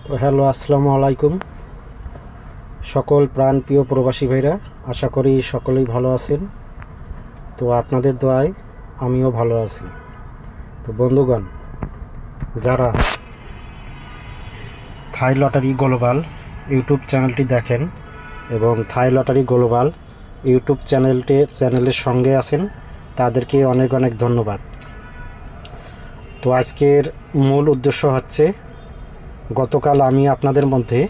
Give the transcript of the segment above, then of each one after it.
তো হ্যালো, আসসালামু আলাইকুম সকল প্রাণপ্রিয় প্রবাসী ভাইরা। আশা করি সকলেই ভালো আছেন। তো আপনাদের দোয়ায় আমিও ভালো আছি। তো বন্ধুগণ, যারা থাই লটারি গ্লোবাল ইউটিউব চ্যানেলটি দেখেন এবং থাই লটারি গ্লোবাল ইউটিউব চ্যানেলের সঙ্গে আছেন, তাদেরকে অনেক অনেক ধন্যবাদ। তো আজকের মূল উদ্দেশ্য হচ্ছে, গতকাল আমি আপনাদের মধ্যে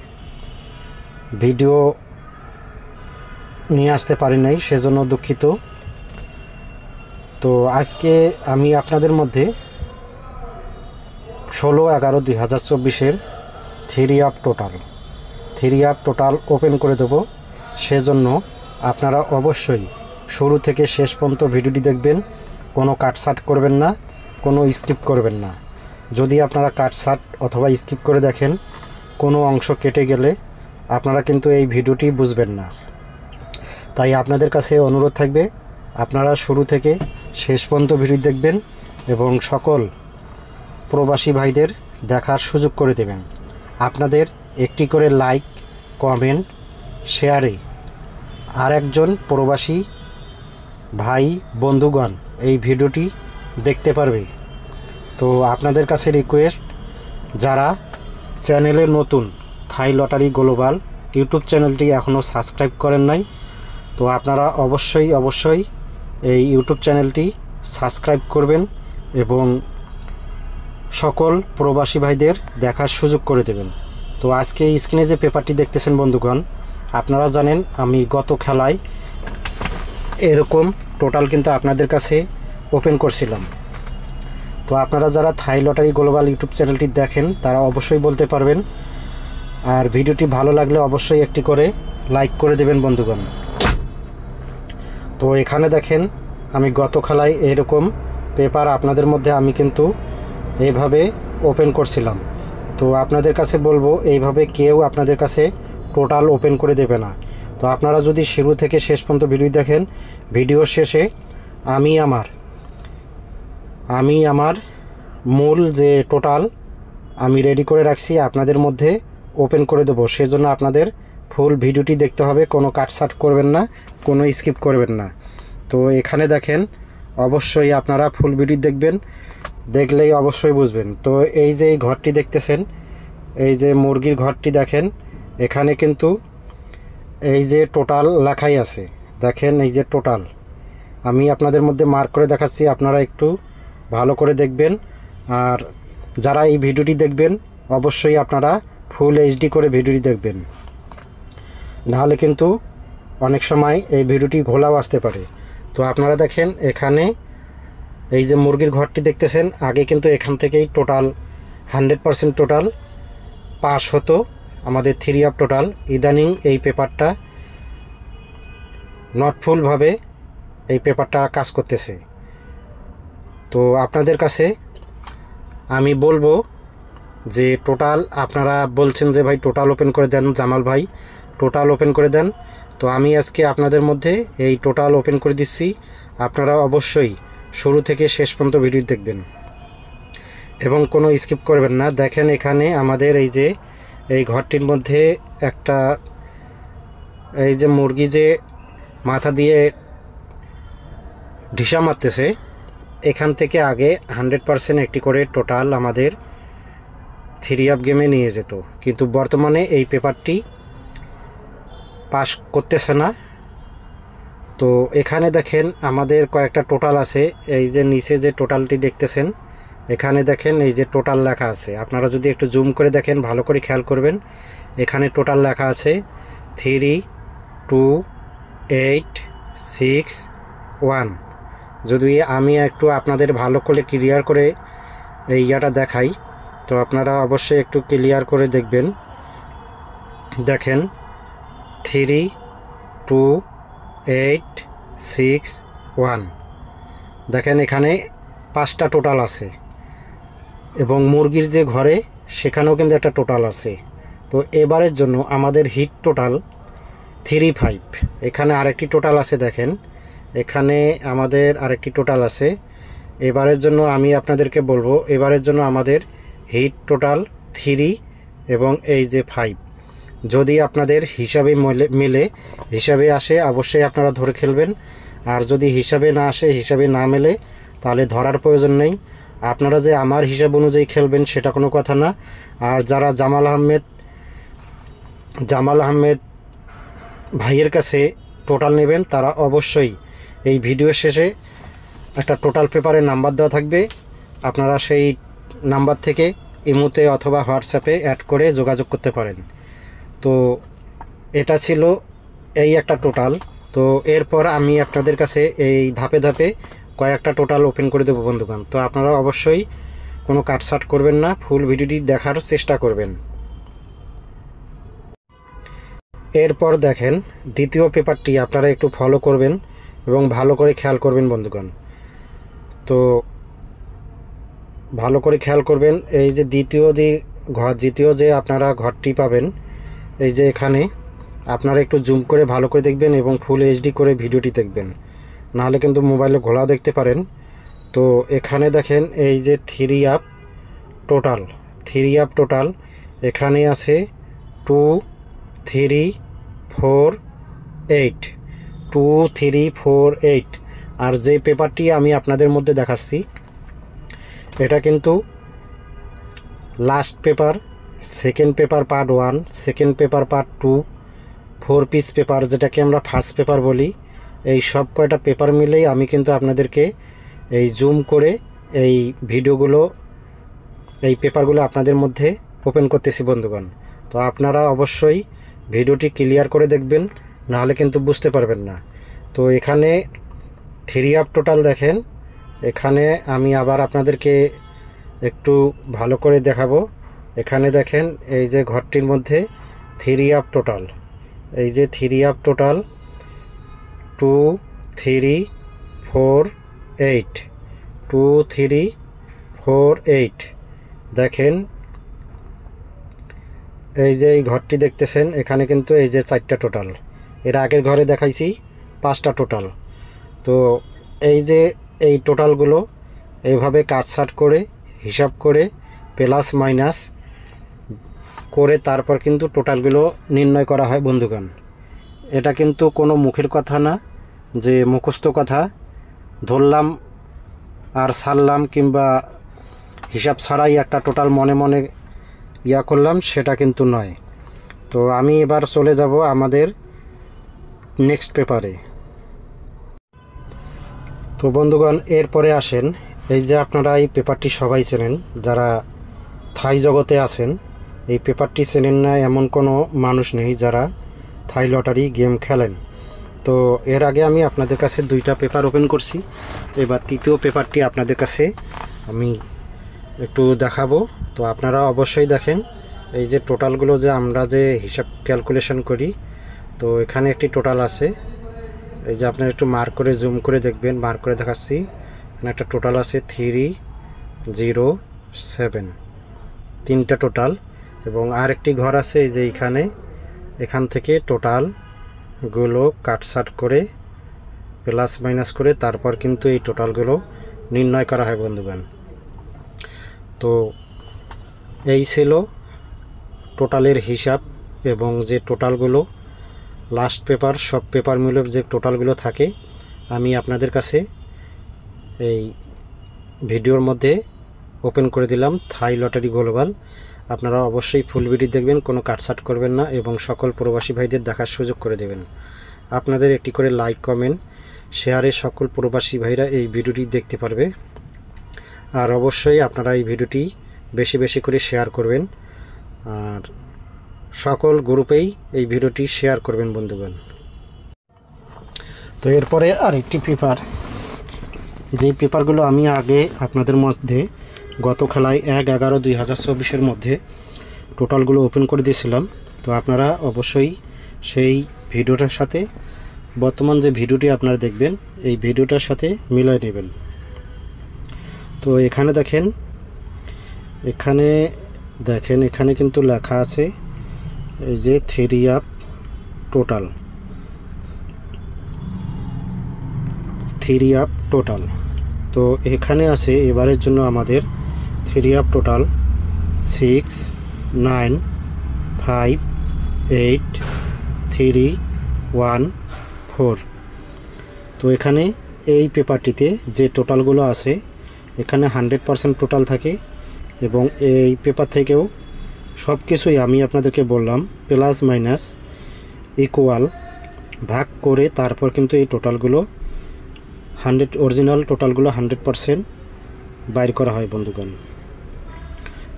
ভিডিও নিয়ে আসতে পারি নাই, সেজন্য দুঃখিত। তো আজকে আমি আপনাদের মধ্যে 16/11/2024 থ্রি আপ টোটাল ওপেন করে দেব। সেজন্য আপনারা অবশ্যই শুরু থেকে শেষ পর্যন্ত ভিডিওটি দেখবেন। কোনো কাটসাট করবেন না, কোনো স্কিপ করবেন না। যদি আপনারা কাটসাট অথবা স্কিপ করে দেখেন, কোনো অংশ কেটে গেলে আপনারা কিন্তু এই ভিডিওটি বুঝবেন না। তাই আপনাদের কাছে অনুরোধ থাকবে, আপনারা শুরু থেকে শেষ পর্যন্ত ভিডিও দেখবেন এবং সকল প্রবাসী ভাইদের দেখার সুযোগ করে দেবেন। আপনাদের একটি করে লাইক, কমেন্ট, শেয়ারে আর একজন প্রবাসী ভাই বন্ধুগণ এই ভিডিওটি দেখতে পারবে। তো আপনাদের কাছে রিকোয়েস্ট, যারা চ্যানেলে নতুন, থাই লটারি গ্লোবাল ইউটিউব চ্যানেলটি এখনও সাবস্ক্রাইব করেন নাই, তো আপনারা অবশ্যই এই ইউটিউব চ্যানেলটি সাবস্ক্রাইব করবেন এবং সকল প্রবাসী ভাইদের দেখার সুযোগ করে দেবেন। তো আজকে স্ক্রিনে যে পেপারটি দেখতেছেন বন্ধুগণ, আপনারা জানেন আমি গত খেলায় এরকম টোটাল কিন্তু আপনাদের কাছে ওপেন করছিলাম। তো আপনারা যারা থাই লটারি গ্লোবাল ইউটিউব চ্যানেলটি দেখেন, তারা অবশ্যই বলতে পারবেন। আর ভিডিওটি ভালো লাগলে অবশ্যই একটি করে লাইক করে দেবেন বন্ধুগণ। তো এখানে দেখেন, আমি গত খেলায় এরকম পেপার আপনাদের মধ্যে আমি কিন্তু এইভাবে ওপেন করছিলাম। তো আপনাদের কাছে বলবো, এইভাবে কেউ আপনাদের কাছে টোটাল ওপেন করে দেবে না। তো আপনারা যদি শুরু থেকে শেষ পর্যন্ত ভিডিও দেখেন, ভিডিওর শেষে আমি আমার মূল যে টোটাল আমি রেডি করে রাখছি আপনাদের মধ্যে ওপেন করে দেবো। সেজন্য আপনাদের ফুল ভিডিওটি দেখতে হবে, কোনো কাটসাট করবেন না, কোনো স্কিপ করবেন না। তো এখানে দেখেন, অবশ্যই আপনারা ফুল ভিডিও দেখবেন, দেখলেই অবশ্যই বুঝবেন। তো এই যে এই ঘরটি দেখতেছেন, এই যে মুরগির ঘরটি দেখেন, এখানে কিন্তু এই যে টোটাল লেখাই আছে। দেখেন এই যে টোটাল আমি আপনাদের মধ্যে মার্ক করে দেখাচ্ছি, আপনারা একটু ভালো করে দেখবেন। আর যারা এই ভিডিওটি দেখবেন, অবশ্যই আপনারা ফুল এইচডি করে ভিডিওটি দেখবেন, নাহলে কিন্তু অনেক সময় এই ভিডিওটি ঘোলাও আসতে পারে। তো আপনারা দেখেন, এখানে এই যে মুরগির ঘরটি দেখতেছেন, আগে কিন্তু এখান থেকেই টোটাল 100% টোটাল পাস হতো আমাদের থ্রি আপ টোটাল। ইদানিং এই পেপারটা নট ফুলভাবে এই পেপারটা কাজ করতেছে। তো আপনাদের কাছে আমি বলবো যে টোটাল আপনারা বলছেন যে ভাই টোটাল ওপেন করে দেন, জামাল ভাই টোটাল ওপেন করে দেন। তো আমি আজকে আপনাদের মধ্যে এই টোটাল ওপেন করে দিচ্ছি। আপনারা অবশ্যই শুরু থেকে শেষ পর্যন্ত ভিডিও দেখবেন এবং কোনো স্কিপ করবেন না। দেখেন এখানে আমাদের এই যে এই ঘরটির মধ্যে একটা এই যে মুরগি যে মাথা দিয়ে ঢিসা মারতেছে, এখান থেকে আগে 100% একটি করে টোটাল আমাদের থ্রি আপ গেমে নিয়ে যেত, কিন্তু বর্তমানে এই পেপারটি পাস করতেছে না। তো এখানে দেখেন আমাদের কয়েকটা টোটাল আছে। এই যে নিচে যে টোটালটি দেখতেছেন, এখানে দেখেন এই যে টোটাল লেখা আছে। আপনারা যদি একটু জুম করে দেখেন, ভালো করে খেয়াল করবেন, এখানে টোটাল লেখা আছে 3, 2, 8, 6, 1। যদি আমি একটু আপনাদের ভালো করে ক্লিয়ার করে এই ইয়াটা দেখাই, তো আপনারা অবশ্যই একটু ক্লিয়ার করে দেখবেন। দেখেন 3, 2, 8, 6, 1। দেখেন এখানে 5টা টোটাল আছে এবং মুরগির যে ঘরে সেখানেও কিন্তু একটা টোটাল আছে। তো এবারের জন্য আমাদের হিট টোটাল 35। এখানে আরেকটি টোটাল আছে, দেখেন এখানে আমাদের আরেকটি টোটাল আছে। এবারের জন্য আমি আপনাদেরকে বলবো, এবারের জন্য আমাদের হিট টোটাল 3 এবং এই যে 5। যদি আপনাদের হিসাবে মিলে হিসাবে আসে অবশ্যই আপনারা ধরে খেলবেন, আর যদি হিসাবে না আসে হিসাবে না মেলে তাহলে ধরার প্রয়োজন নেই। আপনারা যে আমার হিসাব অনুযায়ী খেলবেন সেটা কোনো কথা না। আর যারা জামাল আহমেদ ভাইয়ের কাছে টোটাল নেবেন তারা অবশ্যই এই ভিডিওর শেষে একটা টোটাল পেপারের নাম্বার দেওয়া থাকবে, আপনারা সেই নাম্বার থেকে ইমোতে অথবা হোয়াটসঅ্যাপে অ্যাড করে যোগাযোগ করতে পারেন। তো এটা ছিল এই একটা টোটাল। তো এরপর আমি আপনাদের কাছে এই ধাপে ধাপে কয়েকটা টোটাল ওপেন করে দেবো বন্ধুগণ। তো আপনারা অবশ্যই কোনো কাটছাট করবেন না, ফুল ভিডিওটি দেখার চেষ্টা করবেন। এরপর দেখেন দ্বিতীয় পেপারটি আপনারা একটু ফলো করবেন এবং ভালো করে খেয়াল করবেন বন্ধুগণ। তো ভালো করে খেয়াল করবেন, এই যে দ্বিতীয় যে আপনারা ঘরটি পাবেন, এই যে এখানে আপনারা একটু জুম করে ভালো করে দেখবেন এবং ফুল এইচডি করে ভিডিওটি দেখবেন, নাহলে কিন্তু মোবাইলে ঘোলা দেখতে পারেন। তো এখানে দেখেন এই যে 3 আপ টোটাল এখানে আছে 2 3 4 8 2 3 4 8। আর যে পেপারটি আমি আপনাদের মধ্যে দেখাচ্ছি এটা কিন্তু last paper, second paper part 1, second paper part 2, 4 piece paper যেটাকে আমরা ফার্স্ট পেপার বলি। এই সব কয়টা পেপার মিলেই আমি কিন্তু আপনাদেরকে এই জুম করে এই পেপারগুলো আপনাদের মধ্যে ওপেন করতেছি বন্ধুগণ। তো আপনারা অবশ্যই ভিডিওটি ক্লিয়ার করে দেখবেন, নাহলে কিন্তু বুঝতে পারবেন না। তো এখানে 3 আপ টোটাল দেখেন, এখানে আমি আবার আপনাদেরকে একটু ভালো করে দেখাবো। এখানে দেখেন এই যে ঘরটির মধ্যে 3 আপ টোটাল, এই যে 3 আপ টোটাল 2 3 4 8 2 3 4 8। দেখেন এই যে এই ঘরটি দেখতেছেন, এখানে কিন্তু এই যে 4টা টোটাল, এর আগের ঘরে দেখাইছি 5টা টোটাল। তো এই যে এই টোটালগুলো এইভাবে কাটছাট করে হিসাব করে প্লাস মাইনাস করে তারপর কিন্তু টোটালগুলো নির্ণয় করা হয় বন্ধুগণ। এটা কিন্তু কোনো মুখের কথা না যে মুখস্থ কথা ধরলাম আর ছাড়লাম, কিংবা হিসাব ছাড়াই একটা টোটাল মনে মনে করলাম, সেটা কিন্তু নয়। তো আমি এবার চলে যাব আমাদের নেক্সট পেপারে। তো বন্ধুগণ এরপরে আসেন, এই যে আপনারা এই পেপারটি সবাই চেনেন, যারা থাই জগতে আছেন এই পেপারটি চেনেন না এমন কোনো মানুষ নেই যারা থাই লটারি গেম খেলেন। তো এর আগে আমি আপনাদের কাছে 2টা পেপার ওপেন করছি, এবার তৃতীয় পেপারটি আপনাদের কাছে আমি একটু দেখাবো। তো আপনারা অবশ্যই দেখেন এই যে টোটালগুলো যে আমরা যে হিসাব ক্যালকুলেশন করি, তো এখানে একটি টোটাল আছে, এই যে আপনারা একটু মার্ক করে জুম করে দেখবেন, মার্ক করে দেখাচ্ছি। এখানে একটা টোটাল আছে 3 0 7, 3টা টোটাল। এবং আরেকটি ঘর আছে এই যে এখান থেকে টোটালগুলো কাটছাট করে প্লাস মাইনাস করে তারপর কিন্তু এই টোটালগুলো নির্ণয় করা হয় বন্ধুগণ। তো এই ছিল টোটালের হিসাব, এবং যে টোটালগুলো লাস্ট পেপার সব পেপার মিলে যে টোটালগুলো থাকে আমি আপনাদের কাছে এই ভিডিওর মধ্যে ওপেন করে দিলাম থাই লটারি গ্লোবাল। আপনারা অবশ্যই ফুল ভিডিও দেখবেন, কোনো কাটছাট করবেন না, এবং সকল প্রবাসী ভাইদের দেখার সুযোগ করে দেবেন। আপনাদের একটি করে লাইক কমেন্ট শেয়ারে সকল প্রবাসী ভাইরা এই ভিডিওটি দেখতে পারবে। আর অবশ্যই আপনারা এই ভিডিওটি বেশি বেশি করে শেয়ার করবেন, আর সকল গ্রুপেই এই ভিডিওটি শেয়ার করবেন বন্ধুগণ। তো এরপরে আরেকটি পেপার, যে পেপারগুলো আমি আগে আপনাদের মধ্যে গত খেলায় 1/11/2024 মধ্যে টোটালগুলো ওপেন করে দিয়েছিলাম। তো আপনারা অবশ্যই সেই ভিডিওটার সাথে বর্তমান যে ভিডিওটি আপনারা দেখবেন এই ভিডিওটার সাথে মিলাই নেবেন। তো এখানে দেখেন এখানে কিন্তু লেখা আছে এই যে 3 আপ টোটাল। তো এখানে আছে এবারের জন্য আমাদের 3 আপ টোটাল 6 9 5834। তো এখানে এই পেপারটিতে যে টোটালগুলো আছে এখানে 100% টোটাল থাকে এবং এই পেপার থেকেও সব কিছুই আমি আপনাদেরকে বললাম প্লাস মাইনাস ইকুয়াল ভাগ করে তারপর কিন্তু এই টোটালগুলো অরিজিনাল টোটালগুলো 100% বাইর করা হয় বন্ধুগণ।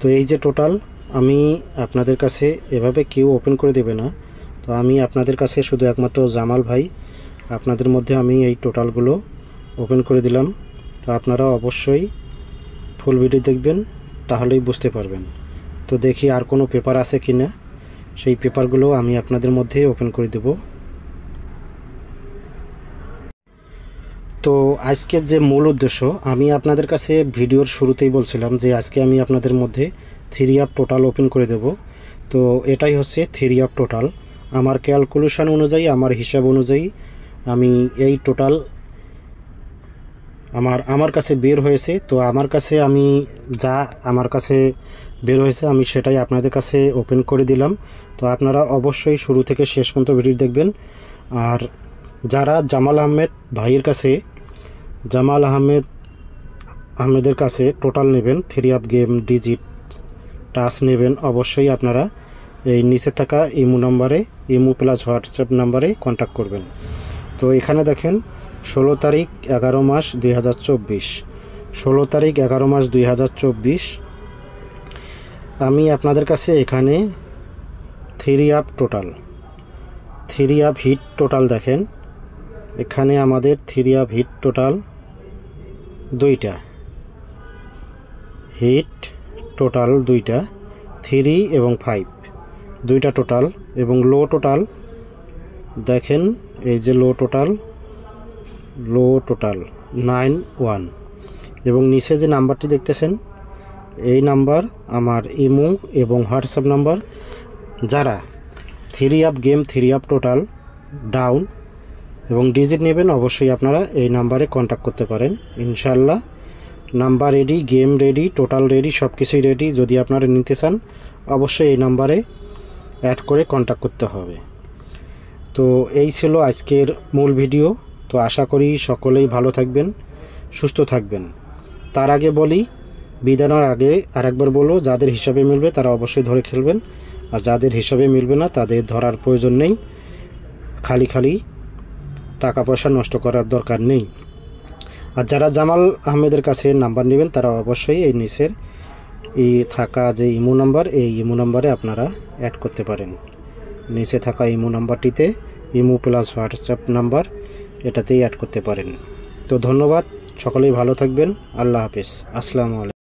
তো এই যে টোটাল আমি আপনাদের কাছে এভাবে কেউ ওপেন করে দেবে না, তো আমি আপনাদের কাছে শুধু একমাত্র জামাল ভাই আপনাদের মধ্যে আমি এই টোটালগুলো ওপেন করে দিলাম। তো আপনারা অবশ্যই ফুল ভিডিও দেখবেন, তাহলেই বুঝতে পারবেন। তো দেখি আর কোনো পেপার আছে কি না, সেই পেপারগুলো আমি আপনাদের মধ্যে ওপেন করে দেব। তো আজকের যে মূল উদ্দেশ্য, আমি আপনাদের কাছে ভিডিওর শুরুতেই বলছিলাম যে আজকে আমি আপনাদের মধ্যে থ্রি আপ টোটাল ওপেন করে দেব। তো এটাই হচ্ছে থ্রি আপ টোটাল। আমার ক্যালকুলেশন অনুযায়ী, আমার হিসাব অনুযায়ী আমি এই টোটাল আমার কাছে বের হয়েছে। তো আমার কাছে আমার কাছে বের হয়েছে আমি সেটাই আপনাদের কাছে ওপেন করে দিলাম। তো আপনারা অবশ্যই শুরু থেকে শেষ পর্যন্ত ভিডিও দেখবেন। আর যারা জামাল আহমেদের কাছে টোটাল নেবেন, three up game digit touch নেবেন, অবশ্যই আপনারা এই নিচে থাকা ইমো নাম্বারে, ইমো প্লাস হোয়াটসঅ্যাপ নাম্বারে কন্ট্যাক্ট করবেন। তো এখানে দেখেন 16 তারিখ 11 মাস 2024, 16 তারিখ 11 মাস 2024 আমি আপনাদের কাছে এখানে থ্রি আপ হিট টোটাল দেখেন। এখানে আমাদের থ্রি আপ হিট টোটাল দুইটা, হিট টোটাল দুইটা, 3 এবং 5 দুইটা টোটাল। এবং লো টোটাল দেখেন, এই যে লো টোটাল 91। এবং নিচে যে নাম্বারটি দেখতেছেন এই নাম্বার আমার ইমো এবং হোয়াটসঅ্যাপ নাম্বার। যারা three up game, three up total down এবং ডিজিট নেবেন অবশ্যই আপনারা এই নাম্বারে কন্ট্যাক্ট করতে পারেন। ইনশাল্লাহ number ready, game ready, total ready, সব কিছুই রেডি। যদি আপনারা নিতে চান অবশ্যই এই নাম্বারে অ্যাড করে কন্ট্যাক্ট করতে হবে। তো এই ছিল আজকের মূল ভিডিও। তো আশা করি সকলেই ভালো থাকবেন, সুস্থ থাকবেন। তার আগে বলি, বিদানোর আগে আরেকবার বলবো, যাদের হিসাবে মিলবে তারা অবশ্যই ধরে খেলবেন, আর যাদের হিসাবে মিলবে না তাদের ধরার প্রয়োজন নেই। খালি টাকা পয়সা নষ্ট করার দরকার নেই। আর যারা জামাল আহমেদের কাছে নাম্বার নেবেন তারা অবশ্যই এই নিচের এই থাকা যে ইমো নাম্বার, এই ইমো নাম্বারে আপনারা অ্যাড করতে পারেন। নিচে থাকা ইমো নাম্বারটিতে, ইমো প্লাস হোয়াটসঅ্যাপ নাম্বার, এটাতেই অ্যাড করতে পারেন। তো ধন্যবাদ, সকলেই ভালো থাকবেন। আল্লাহ হাফেজ, আসসালামু আলাইকুম।